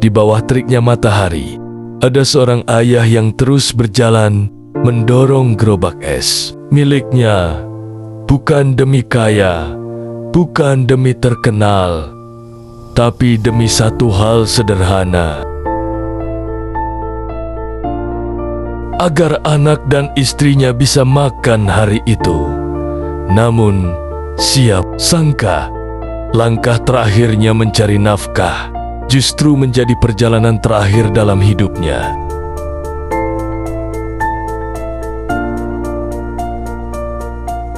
Di bawah teriknya matahari, ada seorang ayah yang terus berjalan mendorong gerobak es miliknya, bukan demi kaya, bukan demi terkenal, tapi demi satu hal sederhana: agar anak dan istrinya bisa makan hari itu. Namun, siap sangka, langkah terakhirnya mencari nafkah justru menjadi perjalanan terakhir dalam hidupnya.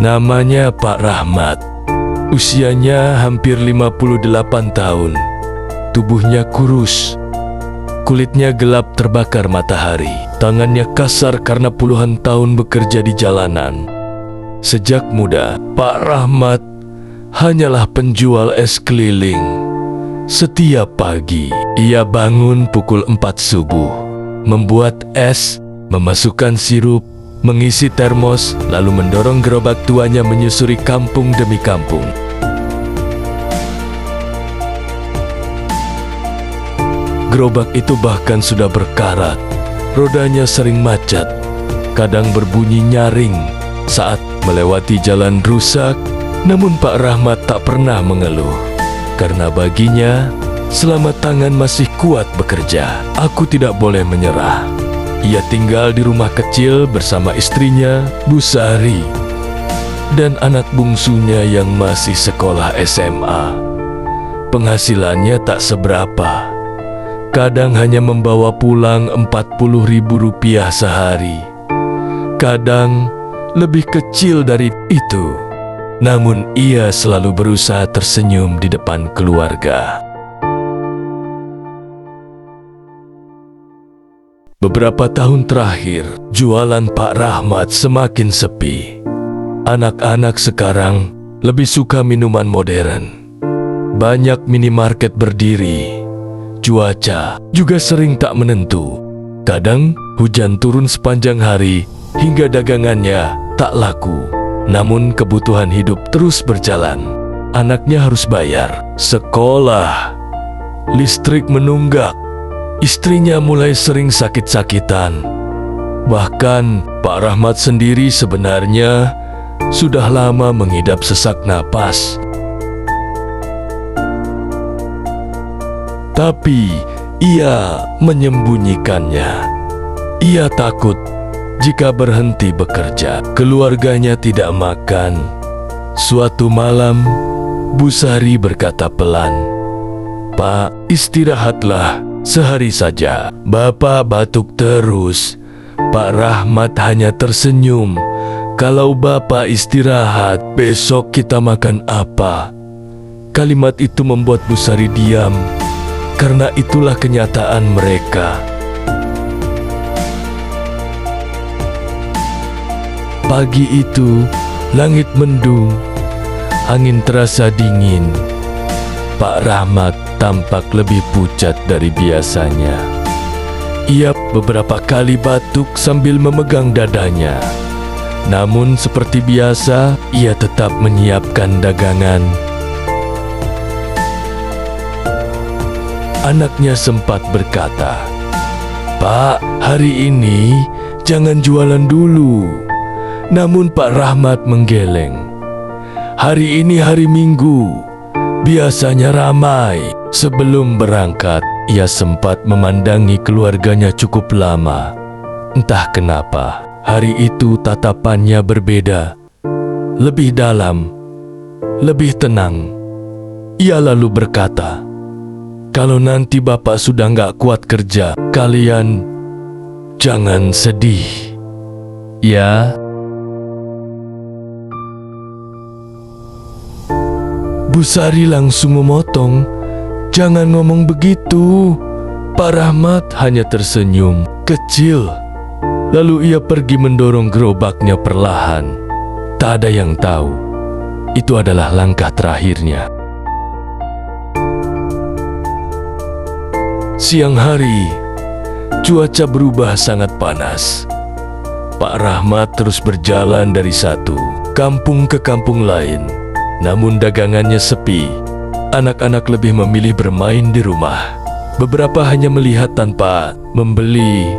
Namanya Pak Rahmat. Usianya hampir 58 tahun. Tubuhnya kurus. Kulitnya gelap terbakar matahari. Tangannya kasar karena puluhan tahun bekerja di jalanan. Sejak muda, Pak Rahmat hanyalah penjual es keliling. Setiap pagi, ia bangun pukul 4 subuh, membuat es, memasukkan sirup, mengisi termos, lalu mendorong gerobak tuanya menyusuri kampung demi kampung. Gerobak itu bahkan sudah berkarat. Rodanya sering macet, kadang berbunyi nyaring saat melewati jalan rusak. Namun Pak Rahmat tak pernah mengeluh, karena baginya, selama tangan masih kuat bekerja, aku tidak boleh menyerah. Ia tinggal di rumah kecil bersama istrinya, Bu Sari, dan anak bungsunya yang masih sekolah SMA. Penghasilannya tak seberapa. Kadang hanya membawa pulang Rp40.000 sehari. Kadang lebih kecil dari itu. Namun ia selalu berusaha tersenyum di depan keluarga. Beberapa tahun terakhir, jualan Pak Rahmat semakin sepi. Anak-anak sekarang lebih suka minuman modern. Banyak minimarket berdiri. Cuaca juga sering tak menentu. Kadang hujan turun sepanjang hari hingga dagangannya tak laku. Namun kebutuhan hidup terus berjalan. Anaknya harus bayar sekolah, listrik menunggak, istrinya mulai sering sakit-sakitan. Bahkan Pak Rahmat sendiri sebenarnya sudah lama mengidap sesak napas. Tapi ia menyembunyikannya. Ia takut jika berhenti bekerja, keluarganya tidak makan. Suatu malam, Bu Sari berkata pelan, "Pak, istirahatlah sehari saja. Bapak batuk terus." Pak Rahmat hanya tersenyum. "Kalau Bapak istirahat, besok kita makan apa?" Kalimat itu membuat Bu Sari diam, karena itulah kenyataan mereka. Pagi itu, langit mendung, angin terasa dingin. Pak Rahmat tampak lebih pucat dari biasanya. Ia beberapa kali batuk sambil memegang dadanya. Namun seperti biasa, ia tetap menyiapkan dagangan. Anaknya sempat berkata, "Pak, hari ini jangan jualan dulu." Namun Pak Rahmat menggeleng. "Hari ini hari Minggu, biasanya ramai." Sebelum berangkat, ia sempat memandangi keluarganya cukup lama. Entah kenapa, hari itu tatapannya berbeda, lebih dalam, lebih tenang. Ia lalu berkata, "Kalau nanti Bapak sudah nggak kuat kerja, kalian jangan sedih, ya." Bu Sari langsung memotong, "Jangan ngomong begitu." Pak Rahmat hanya tersenyum kecil. Lalu ia pergi mendorong gerobaknya perlahan. Tak ada yang tahu, itu adalah langkah terakhirnya. Siang hari, cuaca berubah sangat panas. Pak Rahmat terus berjalan dari satu kampung ke kampung lain. Namun dagangannya sepi. Anak-anak lebih memilih bermain di rumah. Beberapa hanya melihat tanpa membeli.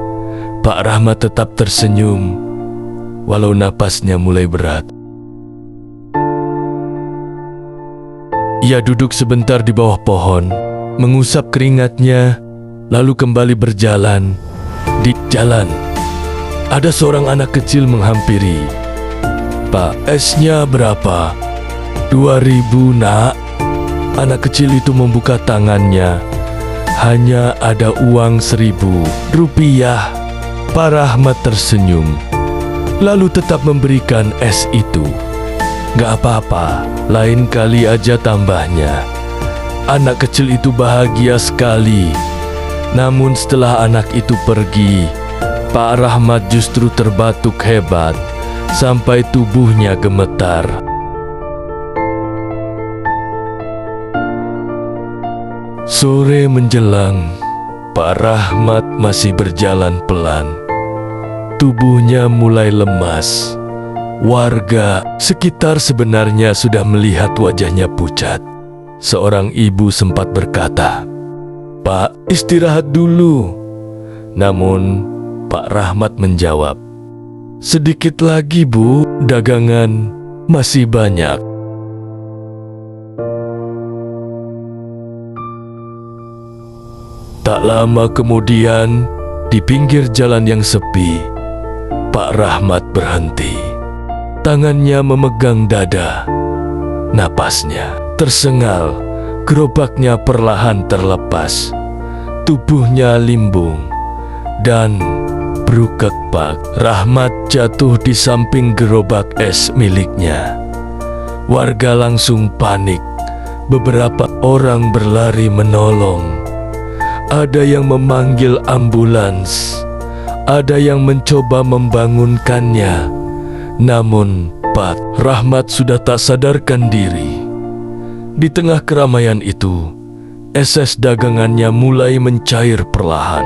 Pak Rahmat tetap tersenyum, walau napasnya mulai berat. Ia duduk sebentar di bawah pohon, mengusap keringatnya, lalu kembali berjalan. Di jalan, ada seorang anak kecil menghampiri. "Pak, esnya berapa?" 2.000 nak. Anak kecil itu membuka tangannya. Hanya ada uang 1.000 rupiah. Pak Rahmat tersenyum, lalu tetap memberikan es itu. "Gak apa-apa, lain kali aja tambahnya." Anak kecil itu bahagia sekali. Namun setelah anak itu pergi, Pak Rahmat justru terbatuk hebat sampai tubuhnya gemetar. Sore menjelang, Pak Rahmat masih berjalan pelan. Tubuhnya mulai lemas. Warga sekitar sebenarnya sudah melihat wajahnya pucat. Seorang ibu sempat berkata, "Pak, istirahat dulu." Namun Pak Rahmat menjawab, "Sedikit lagi, Bu, dagangan masih banyak." Tak lama kemudian, di pinggir jalan yang sepi, Pak Rahmat berhenti. Tangannya memegang dada. Napasnya tersengal, gerobaknya perlahan terlepas. Tubuhnya limbung dan berukek-pak. Rahmat jatuh di samping gerobak es miliknya. Warga langsung panik. Beberapa orang berlari menolong. Ada yang memanggil ambulans, ada yang mencoba membangunkannya. Namun Pak Rahmat sudah tak sadarkan diri. Di tengah keramaian itu, es dagangannya mulai mencair perlahan.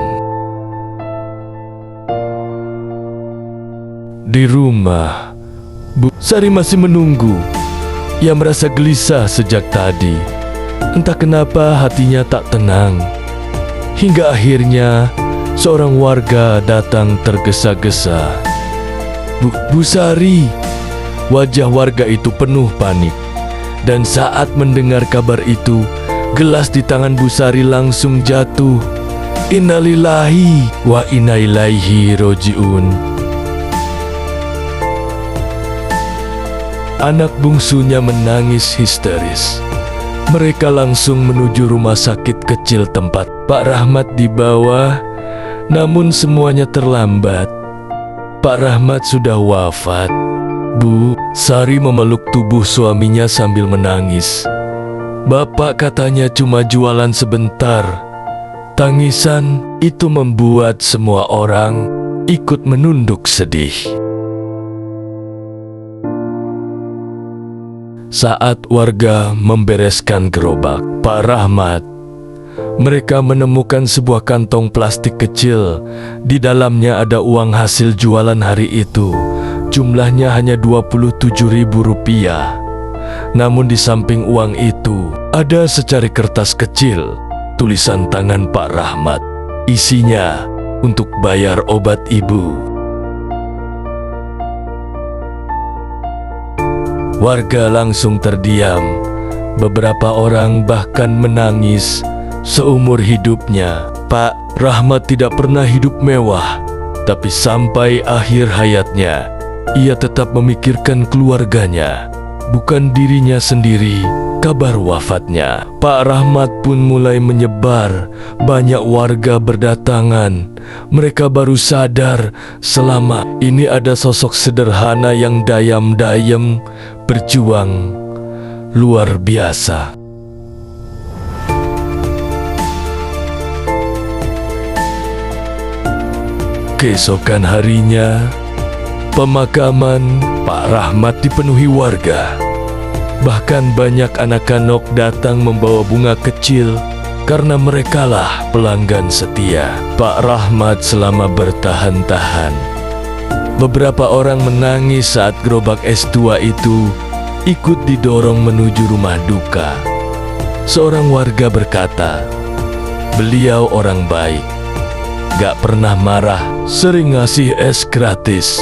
Di rumah, Bu Sari masih menunggu. Ia merasa gelisah sejak tadi. Entah kenapa hatinya tak tenang. Hingga akhirnya seorang warga datang tergesa-gesa. Bu Sari." Wajah warga itu penuh panik. Dan saat mendengar kabar itu, gelas di tangan Bu Sari langsung jatuh. Innalillahi wa inna ilaihi roji'un. Anak bungsunya menangis histeris. Mereka langsung menuju rumah sakit kecil tempat Pak Rahmat dibawa, namun semuanya terlambat. Pak Rahmat sudah wafat. Bu Sari memeluk tubuh suaminya sambil menangis. "Bapak katanya cuma jualan sebentar." Tangisan itu membuat semua orang ikut menunduk sedih. Saat warga membereskan gerobak Pak Rahmat, mereka menemukan sebuah kantong plastik kecil. Di dalamnya ada uang hasil jualan hari itu. Jumlahnya hanya 27.000 rupiah. Namun di samping uang itu, ada secari kertas kecil, tulisan tangan Pak Rahmat. Isinya untuk bayar obat ibu. Warga langsung terdiam. Beberapa orang bahkan menangis. Seumur hidupnya, Pak Rahmat tidak pernah hidup mewah. Tapi sampai akhir hayatnya, ia tetap memikirkan keluarganya, bukan dirinya sendiri. Kabar wafatnya Pak Rahmat pun mulai menyebar. Banyak warga berdatangan. Mereka baru sadar selama ini ada sosok sederhana yang dayam-dayam berjuang luar biasa. Keesokan harinya, pemakaman Pak Rahmat dipenuhi warga. Bahkan banyak anak-anak datang membawa bunga kecil karena merekalah pelanggan setia Pak Rahmat selama bertahan-tahan. Beberapa orang menangis saat gerobak es tua itu ikut didorong menuju rumah duka. Seorang warga berkata, Beliau orang baik, gak pernah marah, sering ngasih es gratis.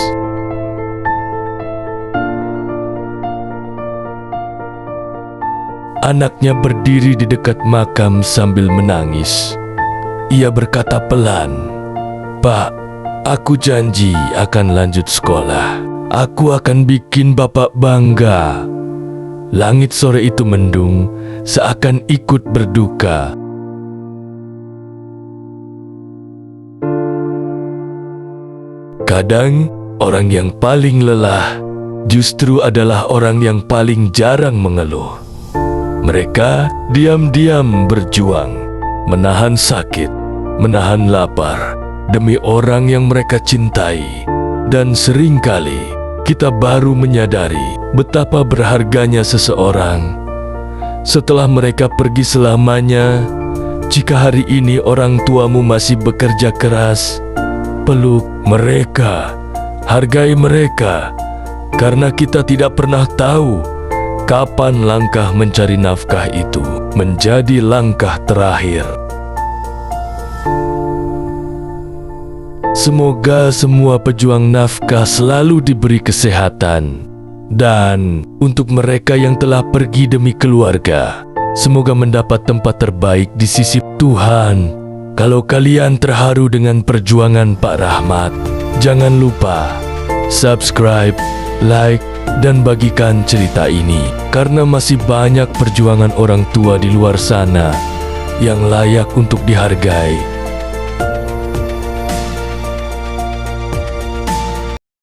Anaknya berdiri di dekat makam sambil menangis. Ia berkata pelan, "Pak, aku janji akan lanjut sekolah. Aku akan bikin Bapak bangga." Langit sore itu mendung, seakan ikut berduka. Kadang, orang yang paling lelah justru adalah orang yang paling jarang mengeluh. Mereka diam-diam berjuang, menahan sakit, menahan lapar, demi orang yang mereka cintai. Dan seringkali kita baru menyadari betapa berharganya seseorang setelah mereka pergi selamanya. Jika hari ini orang tuamu masih bekerja keras, peluk mereka, hargai mereka, karena kita tidak pernah tahu kapan langkah mencari nafkah itu menjadi langkah terakhir. Semoga semua pejuang nafkah selalu diberi kesehatan. Dan untuk mereka yang telah pergi demi keluarga, semoga mendapat tempat terbaik di sisi Tuhan. Kalau kalian terharu dengan perjuangan Pak Rahmat, jangan lupa subscribe, like, dan bagikan cerita ini, karena masih banyak perjuangan orang tua di luar sana yang layak untuk dihargai